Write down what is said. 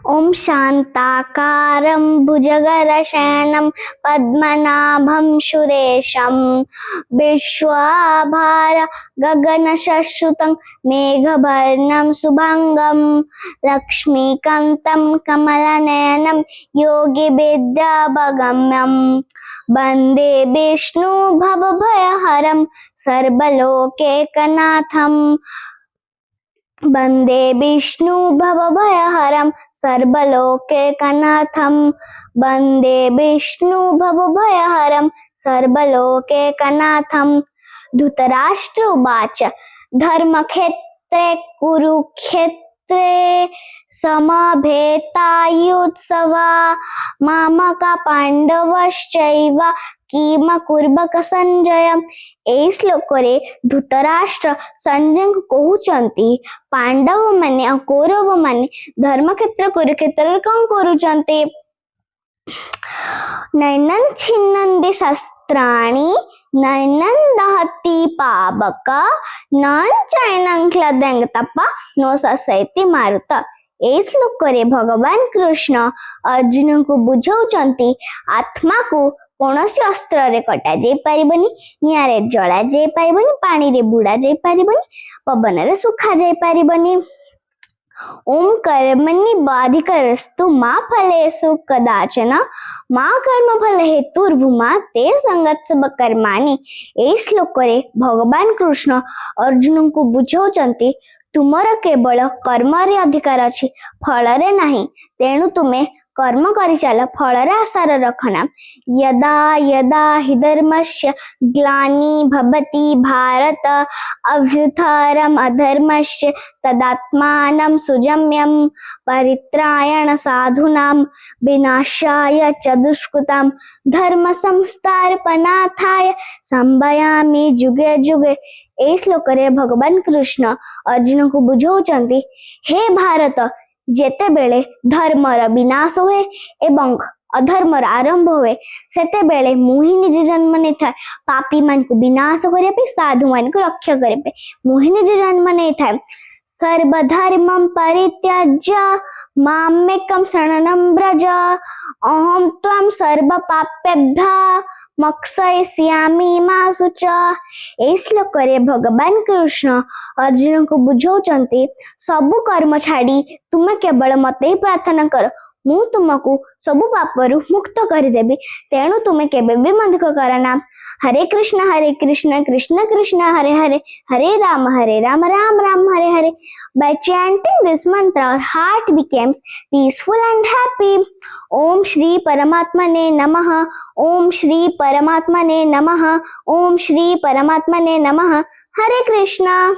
ओम शांताकारं भुजगशयनं पद्मनाभं सुरेशं विश्वाभार गगनसुतं मेघवर्णं शुभांगं लक्ष्मीकान्तं कमलनयनं योगिविद्यावगम्यं वन्दे विष्णु भवभयहरं सर्वलोकैकनाथं वन्दे विष्णु भवभयहरं सर्वलोकैकनाथं वन्दे विष्णु भवभयहरं सर्वलोकैकनाथं धृतराष्ट्र उवाच धर्मक्षेत्रे कुरुक्षेत्रे समभेतायुत्सवा मामका पांडवश्चैव किमकुर्वक संजय। एई श्लोकरे धृतराष्ट्र संजय को कहउचंती पांडव माने और कौरव माने धर्मक्षेत्र कुरुक्षेत्र कौन करूचंती नैनन छिन्नन्ति शस्त्राणि नैनन दहति पावक नन चैनं क्लदंग तप नो ससैति मारुत। ए श्लोकरे भगवान कृष्ण अर्जुन को बुझाउचंती आत्मा को कौनसी अस्त्र रे कटा जाई परिबनी नियारे जला जाई परिबनी पानी रे बुड़ा जाई परिबनी पवन रे सुखा जाई परिबनी। ओम कर्मण्येवाधिकारस्तु मा फलेषु कदाचन मा कर्मफल हेतुर्भूमा ते संगत्सव कर्माणि। ए श्लोकरे भगवान कृष्ण अर्जुन को बुझाउचंती तुमर केवल कर्म रे अधिकार अछि फल रे नाही तेणु तुमे कर्म करि चल फल रे आशार रखना। यदा यदा हि धर्मस्य ग्लानि भवति भारत अभ्युत्थानम् अधर्मस्य तदात्मानं सुजम्यं परित्रायण साधूनां विनाशाय च दुष्कृतां धर्म संस्थापनार्थाय संभयामि जुगे जुगे। ए श्लोकरे भगवान कृष्ण अर्जुन को बुझाउचंती हे भारत जेते बेले धर्मर विनाश हुए एवं अधर्मर आरंभ हुए सेते बेले मुहि निज जन्म नहीं था पापी मान को विनाश करे पे साधु मान को रक्षा करे पे मुहि निज जन्म नहीं था सर्वधर्मं परित्यज्य मामेकं शरणं व्रज अहं त्वं सर्वपापेभ्यः मोक्षयिष्यामि मा शुच। ए श्लोकरे भगवान कृष्ण अर्जुन को बुझाउचंती सबु कर्म छाड़ी तुम केवल मते ही प्रार्थना कर मु तुमको सबु पापरु मुक्त करदेवी तेणु तुम्हें केबे भी मंदिर करना। हरे Krishna Krishna Krishna Hare Hare Hare Ram Ram Ram Hare Hare. By chanting this mantra our heart becomes peaceful and happy. ओम श्री परमात्मने नमः ओम श्री परमात्मने नमः ओम श्री परमात्मने नमः। हरे कृष्णा।